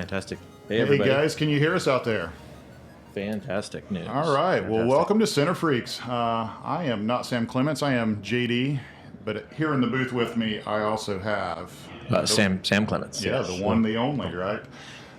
Fantastic. Hey, Hey everybody. guys, can you hear us out there? Fantastic news. All right. Fantastic. Well, welcome to Center Freaks. I am not Sam Clements. I am JD. But here in the booth with me, I also have Sam Clements. Yeah, yes. the one, the only, right?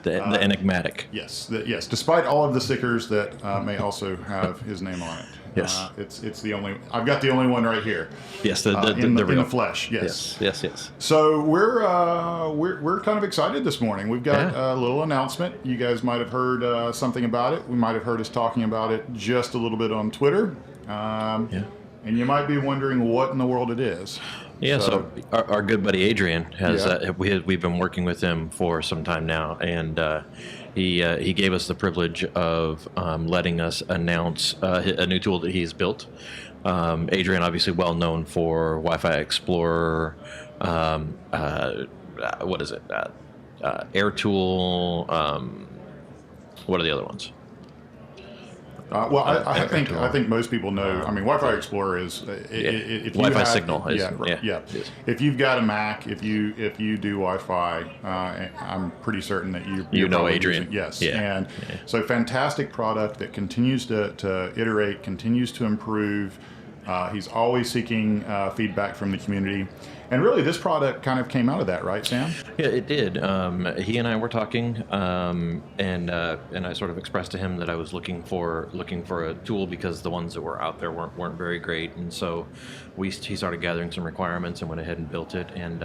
The enigmatic. Yes, yes. Despite all of the stickers that may also have his name on it. Yes. It's the only. I've got the only one right here. Yes, in the real. the flesh. Yes. Yes. So we're kind of excited this morning. We've got a little announcement. You guys might have heard something about it. We might have heard us talking about it just a little bit on Twitter. And you might be wondering what in the world it is. Yeah, so our good buddy Adrian has we've been working with him for some time now, and he gave us the privilege of letting us announce a new tool that he's built. Adrian, obviously well known for Wi-Fi Explorer, what is it? AirTool. What are the other ones? I think most people know. I mean, Wi-Fi Explorer is if Wi-Fi you have, signal. If you've got a Mac, if you do Wi-Fi, I'm pretty certain that you know Adrian. So fantastic product that continues to iterate, continues to improve. He's always seeking feedback from the community. And really, this product kind of came out of that, right, Sam? Yeah, it did. He and I were talking, and I sort of expressed to him that I was looking for a tool because the ones that were out there weren't very great, and so he started gathering some requirements and went ahead and built it. And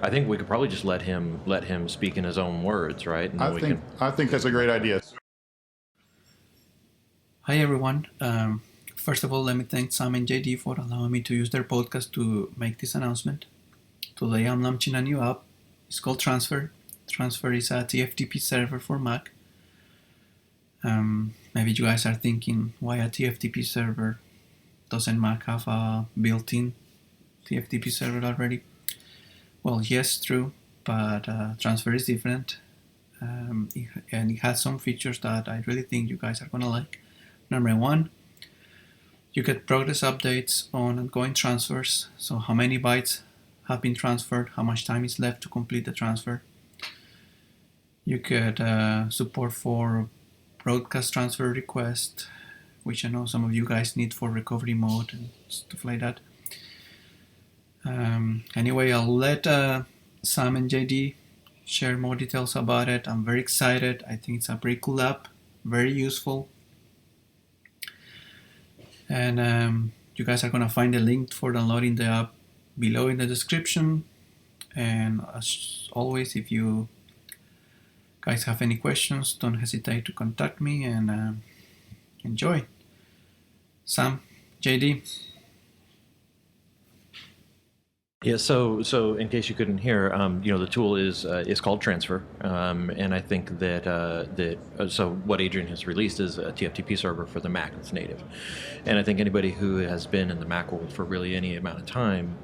I think we could probably just let him speak in his own words, right? And I think that's a great idea. Hi everyone. First of all, let me thank Sam and JD for allowing me to use their podcast to make this announcement. Today I'm launching a new app. It's called Transfer. Transfer is a TFTP server for Mac. Maybe you guys are thinking, why a TFTP server? Doesn't Mac have a built-in TFTP server already? Well, yes, true, but Transfer is different. And it has some features that I really think you guys are gonna like. Number one, you get progress updates on ongoing transfers. So how many bytes have been transferred, how much time is left to complete the transfer. You get support for broadcast transfer request, which I know some of you guys need for recovery mode and stuff like that. Anyway, I'll let Sam and JD share more details about it. I'm very excited. I think it's a pretty cool app, very useful. And you guys are going to find a link for downloading the app below in the description. And as always, if you guys have any questions, don't hesitate to contact me, and enjoy. Sam, JD. Yeah, so in case you couldn't hear, the tool is called Transfer, and I think that so what Adrian has released is a TFTP server for the Mac that's native, and I think anybody who has been in the Mac world for really any amount of time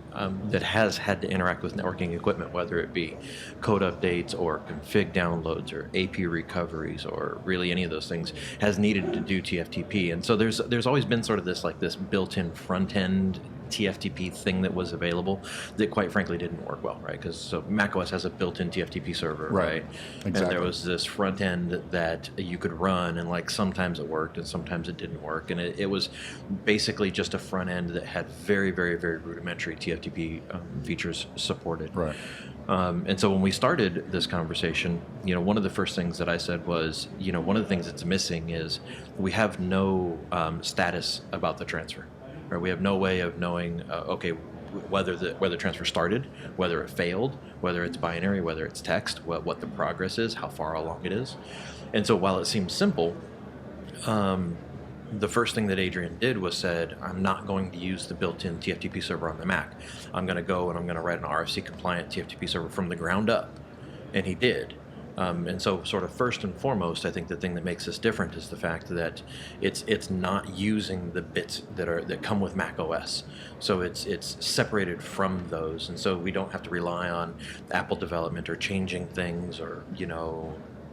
that has had to interact with networking equipment, whether it be code updates or config downloads or AP recoveries or really any of those things, has needed to do TFTP, and so there's always been sort of this built-in front end TFTP thing that was available that quite frankly didn't work well, right? Because so macOS has a built-in TFTP server, right? Exactly. And there was this front end that you could run, and sometimes it worked and sometimes it didn't work, and it was basically just a front end that had very, very, very rudimentary TFTP features supported. Right. And so when we started this conversation, one of the first things that I said was, one of the things that's missing is we have no status about the transfer. Or we have no way of knowing, whether transfer started, whether it failed, whether it's binary, whether it's text, what the progress is, how far along it is. And so while it seems simple, the first thing that Adrian did was said, I'm not going to use the built-in TFTP server on the Mac. I'm going to go and I'm going to write an RFC compliant TFTP server from the ground up. And he did. And so sort of first and foremost, I think the thing that makes this different is the fact that it's not using the bits that come with Mac OS. So it's separated from those, and so we don't have to rely on Apple development or changing things or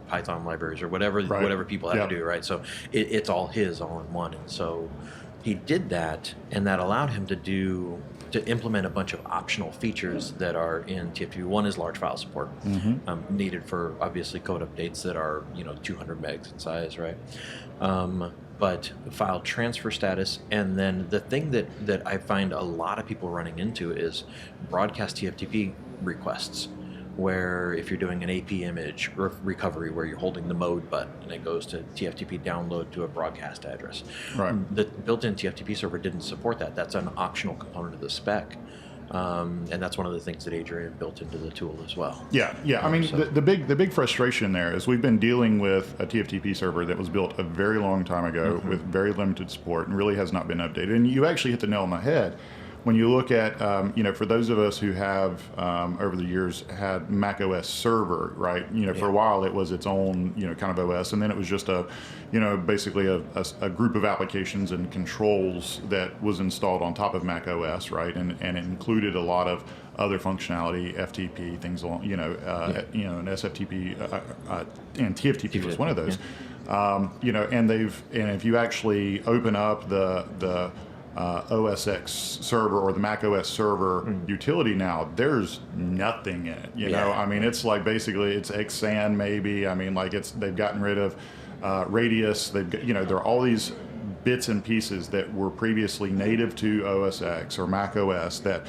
Python libraries or whatever people have to do, right? So it's all his all in one, and so he did that, and that allowed him to implement a bunch of optional features that are in TFTP. One is large file support, needed for obviously code updates that are 200 megs in size, right? But file transfer status, and then the thing that I find a lot of people running into is broadcast TFTP requests, where if you're doing an AP image recovery where you're holding the mode button and it goes to TFTP download to a broadcast address. Right. The built-in TFTP server didn't support that. That's an optional component of the spec. And that's one of the things that Adrian built into the tool as well. Yeah. I mean, the big frustration there is we've been dealing with a TFTP server that was built a very long time ago with very limited support and really has not been updated. And you actually hit the nail on the head. When you look at, for those of us who have over the years had Mac OS server, right? For a while it was its own, kind of OS, and then it was just basically a group of applications and controls that was installed on top of Mac OS, right? And it included a lot of other functionality, FTP, things along, and SFTP, and TFTP was one of those. And if you actually open up the OS X server or the Mac OS server utility now, there's nothing in it. You know, I mean, it's like basically it's Xsan maybe. I mean, like they've gotten rid of Radius. They've got, there are all these bits and pieces that were previously native to OS X or Mac OS that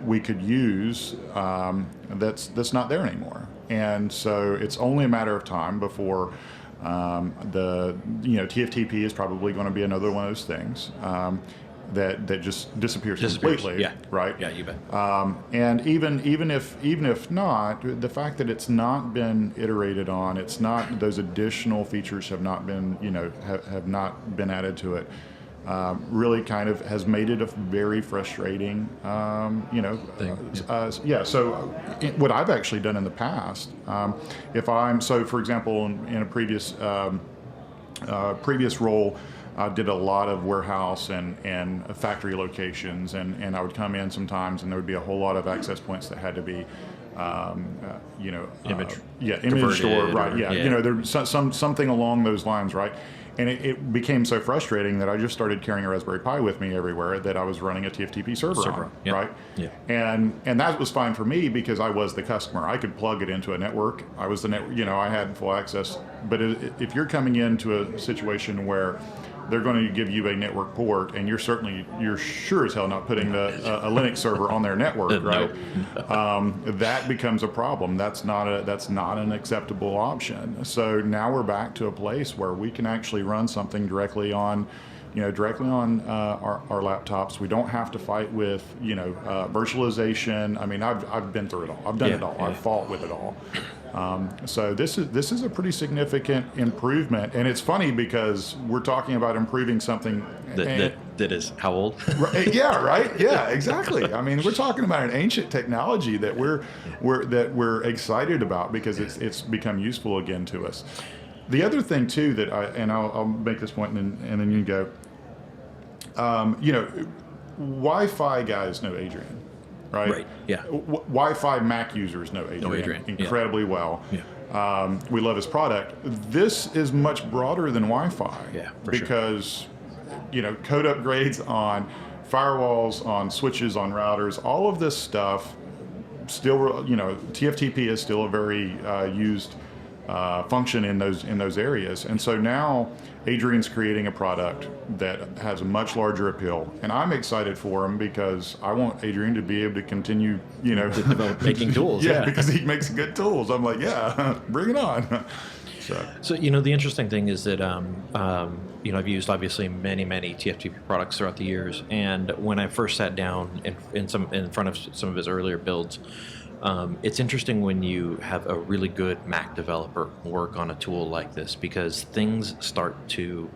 we could use. That's not there anymore, and so it's only a matter of time before. TFTP is probably going to be another one of those things that just disappears completely. Yeah. Right. Yeah, you bet. And even if not, the fact that it's not been iterated on, it's not, those additional features have not been have not been added to it. Really kind of has made it a very frustrating, So what I've actually done in the past, for example, in a previous role, I did a lot of warehouse and factory locations, and I would come in sometimes, and there would be a whole lot of access points that had to be imaged or right, there's something along those lines, right? And it became so frustrating that I just started carrying a Raspberry Pi with me everywhere that I was running a TFTP server on, right? Yeah. And that was fine for me because I was the customer. I could plug it into a network. I was the I had full access. But if you're coming into a situation where they're going to give you a network port, and you're sure as hell not putting a Linux server on their network, right? That becomes a problem. That's not an acceptable option. So now we're back to a place where we can actually run something directly on our laptops. We don't have to fight with virtualization. I mean, I've been through it all. I've done it all. I've fought with it all. So this is a pretty significant improvement, and it's funny because we're talking about improving something that is how old? Right, yeah, right. Yeah, exactly. I mean, we're talking about an ancient technology that we're excited about because it's become useful again to us. The other thing too that I'll make this point and then you go. Wi-Fi guys know Adrian. Right. Yeah. Wi-Fi Mac users know Adrian incredibly well. Yeah. We love his product. This is much broader than Wi-Fi. Yeah. Because code upgrades on firewalls, on switches, on routers, all of this stuff. Still, TFTP is still a very used function in those areas, and so now Adrian's creating a product that has a much larger appeal, and I'm excited for him because I want Adrian to be able to continue, making tools. Yeah, because he makes good tools. I'm like, yeah, bring it on. So the interesting thing is that I've used obviously many TFTP products throughout the years, and when I first sat down in front of some of his earlier builds. It's interesting when you have a really good Mac developer work on a tool like this because things start to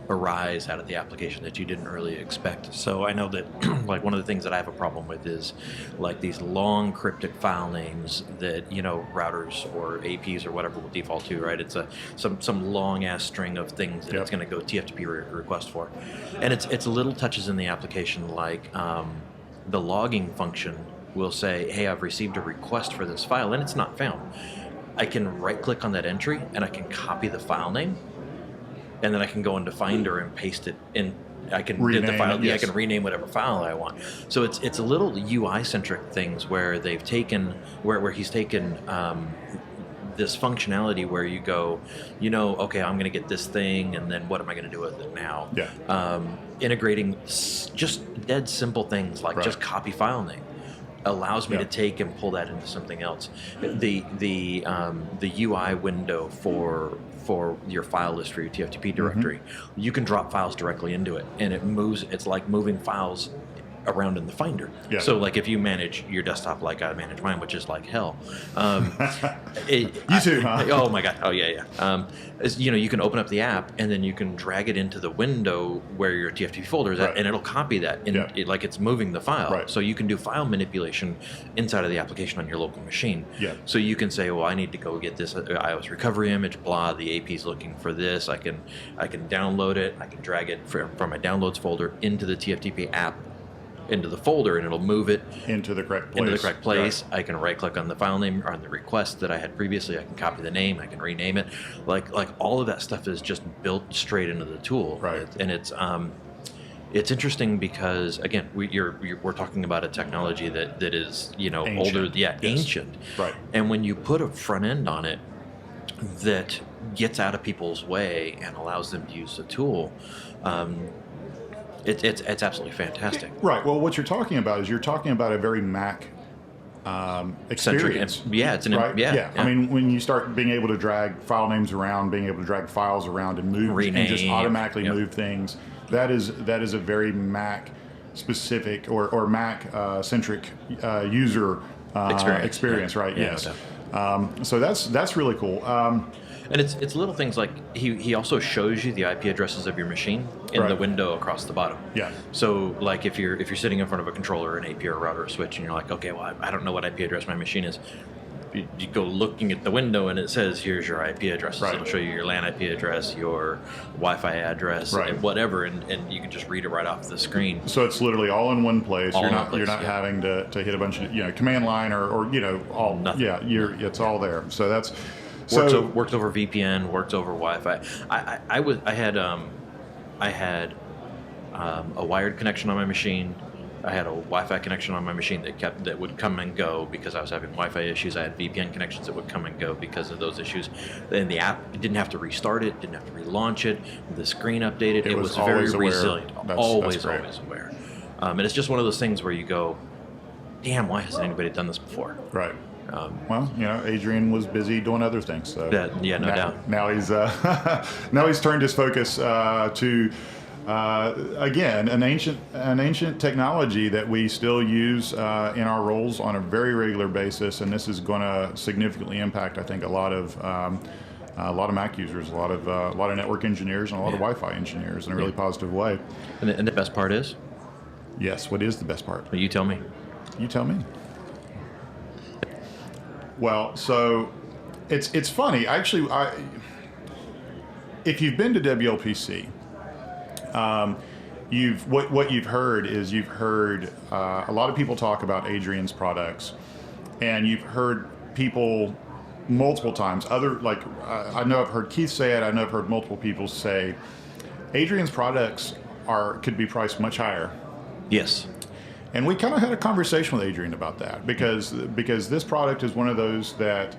arise out of the application that you didn't really expect. So I know that like one of the things that I have a problem with is like these long cryptic file names that routers or APs or whatever will default to, right? It's some long ass string of things that it's going to go TFTP request for, and it's little touches in the application like the logging function will say, hey, I've received a request for this file, and it's not found. I can right-click on that entry, and I can copy the file name, and then I can go into Finder and paste it rename the file. it, Yeah, I yes. can rename whatever file I want. So it's a little UI centric things where they've taken where he's taken. This functionality where you go, okay, I'm going to get this thing, and then what am I going to do with it now? Yeah. Integrating just dead simple things like Right. just copy file name allows me Yeah. to take and pull that into something else. The UI window for your file list for your TFTP directory, you can drop files directly into it, and it moves. It's like moving files around in the Finder. Yeah. So like if you manage your desktop like I manage mine, which is like hell. You too, huh? Oh my God. Oh yeah. You can open up the app and then you can drag it into the window where your TFTP folder is at, Right. and it'll copy that like it's moving the file. Right. So you can do file manipulation inside of the application on your local machine. Yeah. So you can say, well, I need to go get this iOS recovery image, blah, the AP is looking for this. I can download it. I can drag it from my downloads folder into the TFTP app, into the folder, and it'll move it Into the correct place. Right. I can right click on the file name or on the request that I had previously. I can copy the name. I can rename it. Like all of that stuff is just built straight into the tool. Right. And it's interesting because again we're talking about a technology that is Ancient. older, Yes. ancient. Right. And when you put a front end on it that gets out of people's way and allows them to use the tool. It's absolutely fantastic. Right. Well, what you're talking about is a very Mac experience. Yeah, it's right. yeah. I mean, when you start being able to drag file names around, being able to drag files around and move and just Rename, automatically yep. move things, that is a very Mac specific or Mac centric user experience. Right. Yeah, Yes. no So that's really cool. And it's little things like he also shows you the IP addresses of your machine in the Right. window across the bottom. Yeah. So like if you're sitting in front of a controller, an AP or a router or switch, and you're like, okay, well I don't know what IP address my machine is. You go looking at the window and it says here's your IP addresses. Right. It'll show you your LAN IP address, your Wi-Fi address, Right. and whatever, and you can just read it right off the screen. So it's literally all in one place. All You're in not one place, you're not yeah. having to hit a bunch of command line or all Nothing. Yeah, it's all there. So that's Works over VPN, works over Wi-Fi. I had a wired connection on my machine. I had a Wi-Fi connection on my machine that would come and go because I was having Wi-Fi issues. I had VPN connections that would come and go because of those issues. And the app didn't have to restart it, didn't have to relaunch it. The screen updated. It was very always aware. resilient. That's always great. aware. And it's just one of those things where you go, damn, why hasn't anybody done this before? Right. Well, Adrian was busy doing other things. So No doubt. Now he's now he's turned his focus to again an ancient technology that we still use in our roles on a very regular basis, and this is going to significantly impact, I think, a lot of Mac users, a lot of network engineers, and a lot of Wi-Fi engineers in a really positive way. And the best part is, Yes. What is the best part? you tell me. You tell me. Well, so it's funny. Actually, if you've been to WLPC, what you've heard is a lot of people talk about Adrian's products, and you've heard people multiple times. I know I've heard Keith say it. I know I've heard multiple people say Adrian's products could be priced much higher. Yes. And we kind of had a conversation with Adrian about that because this product is one of those that,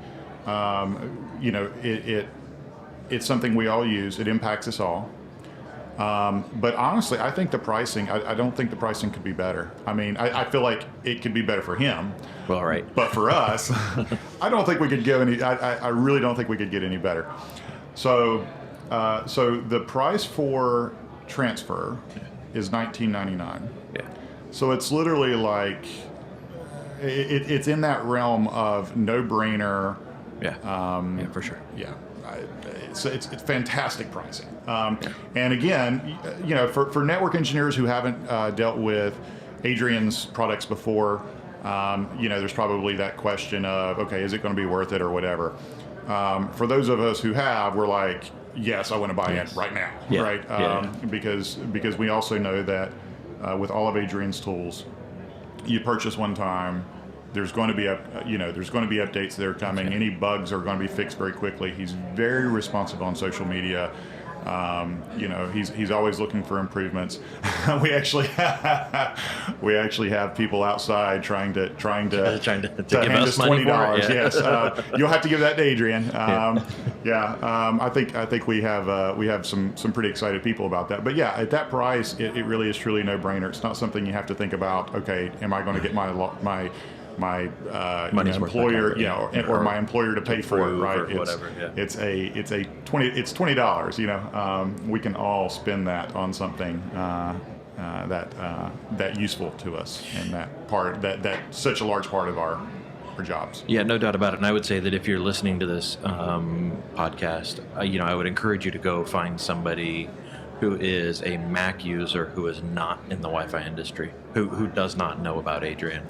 it's something we all use. It impacts us all. But honestly, I think the pricing, I don't think the pricing could be better. I mean, I feel like it could be better for him. Well, right. But for us, I don't think we could go any, I really don't think we could get any better. So the price for transfer is $19.99. Yeah. So it's literally like it's in that realm of no-brainer. Yeah. For sure. Yeah, it's fantastic pricing. And again, for network engineers who haven't dealt with Adrian's products before, there's probably that question of, okay, is it going to be worth it or whatever. For those of us who have, we're like, yes, I want to buy it right now, right? Because we also know that. With all of Adrian's tools, you purchase one time. There's going to be updates that are coming. Okay. Any bugs are going to be fixed very quickly. He's very responsive on social media. You know, he's always looking for improvements. we actually have people outside trying to give hand us money $20. for it, yeah. Yes, you'll have to give that to Adrian. I think we have some pretty excited people about that. But yeah, at that price, it really is truly a no-brainer. It's not something you have to think about. Okay, am I going to get my employer, or my employer to pay for it, right? Or whatever. Yeah. It's $20. You know, we can all spend that on something that useful to us, and that's such a large part of our jobs. Yeah, no doubt about it. And I would say that if you're listening to this podcast, I would encourage you to go find somebody who is a Mac user who is not in the Wi-Fi industry, who does not know about Adrian,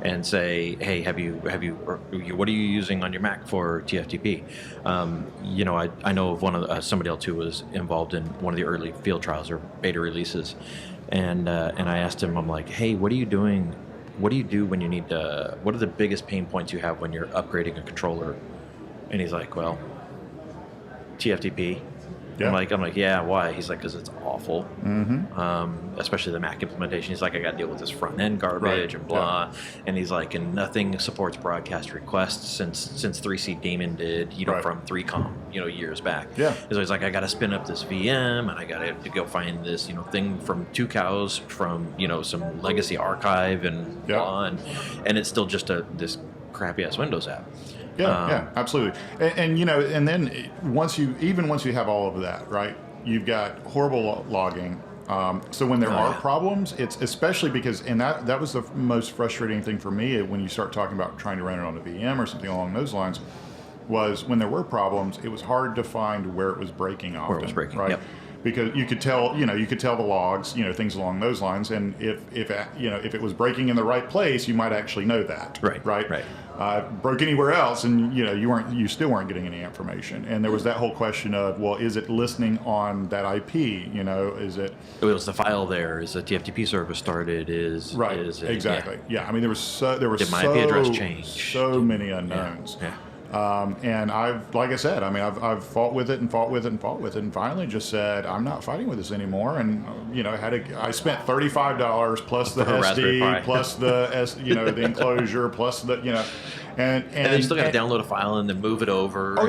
and say, hey, what are you using on your Mac for TFTP? I know of somebody else who was involved in one of the early field trials or beta releases, and I asked him, I'm like, hey, what are you doing? What do you do when you need to? What are the biggest pain points you have when you're upgrading a controller? And he's like, well, TFTP. Yeah. I'm like, yeah, why? He's like, because it's awful, especially the Mac implementation. He's like, I got to deal with this front end garbage and blah. Yeah. And he's like, and nothing supports broadcast requests since 3C Daemon did, from 3Com, years back. Yeah. So he's like, I got to spin up this VM, and I got to go find this, thing from 2cows from, some legacy archive and blah, and it's still just this crappy ass Windows app. Yeah, absolutely. And then once you have all of that, right, you've got horrible logging. So when there are problems, it's especially because, and that was the most frustrating thing for me when you start talking about trying to run it on a VM or something along those lines, was when there were problems, it was hard to find where it was breaking often. Where it was breaking, right? Yep. Because you could tell the logs, things along those lines, and if it was breaking in the right place, you might actually know that. Right. Broke anywhere else, and you still weren't getting any information. And there was that whole question of, well, is it listening on that IP? Is it? It was the file there. Is the TFTP service started? Exactly. Yeah. I mean, there was did my IP address change? So many unknowns. Yeah. And like I said, I've fought with it, and finally just said, I'm not fighting with this anymore. And I spent $35 plus the SD, plus the enclosure, plus the and then you still got to download a file and then move it over. Oh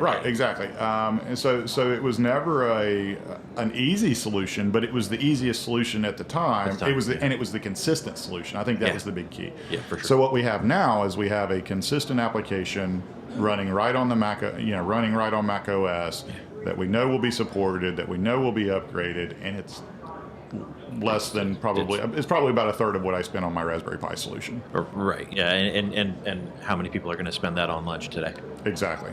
right, exactly. And so it was never an easy solution, but it was the easiest solution at the time. It was the consistent solution. I think that was the big key. Yeah, for sure. So what we have now is we have a consistent application running right on the Mac, running right on Mac OS, that we know will be supported, that we know will be upgraded, and it's less than it's probably about a third of what I spent on my Raspberry Pi solution. Right. Yeah. And how many people are going to spend that on lunch today? Exactly.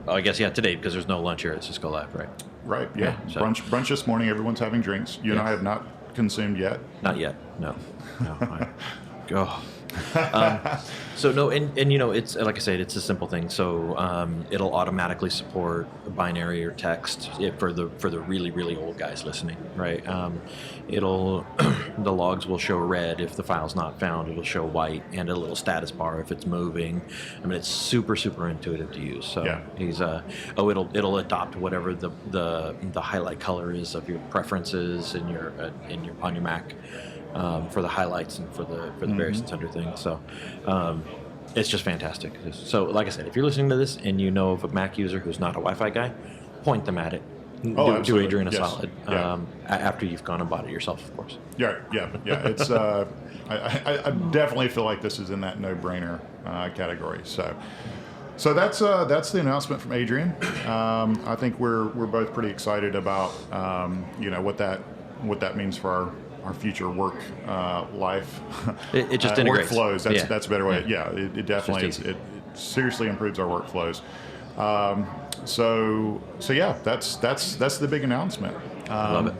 I guess today, because there's no lunch here at Cisco Live, right? Right. Yeah. So. Brunch this morning. Everyone's having drinks. You and I have not consumed yet. Not yet. No. So no, and it's like I said, it's a simple thing. So it'll automatically support binary or text for the really really old guys listening, right? The logs will show red if the file's not found. It'll show white and a little status bar if it's moving. I mean, it's super intuitive to use. So it'll adopt whatever the highlight color is of your preferences on your Mac. For the highlights and for the various sundry things. So it's just fantastic. So like I said, if you're listening to this and you know of a Mac user who's not a Wi-Fi guy, point them at it. Do Adrian a solid after you've gone and bought it yourself, of course. Yeah. It's I definitely feel like this is in that no-brainer category. So that's the announcement from Adrian. I think we're both pretty excited about what that means for our future work life. It just integrates workflows. That's a better way. Yeah, it definitely it seriously improves our workflows. So yeah, that's the big announcement. Love it.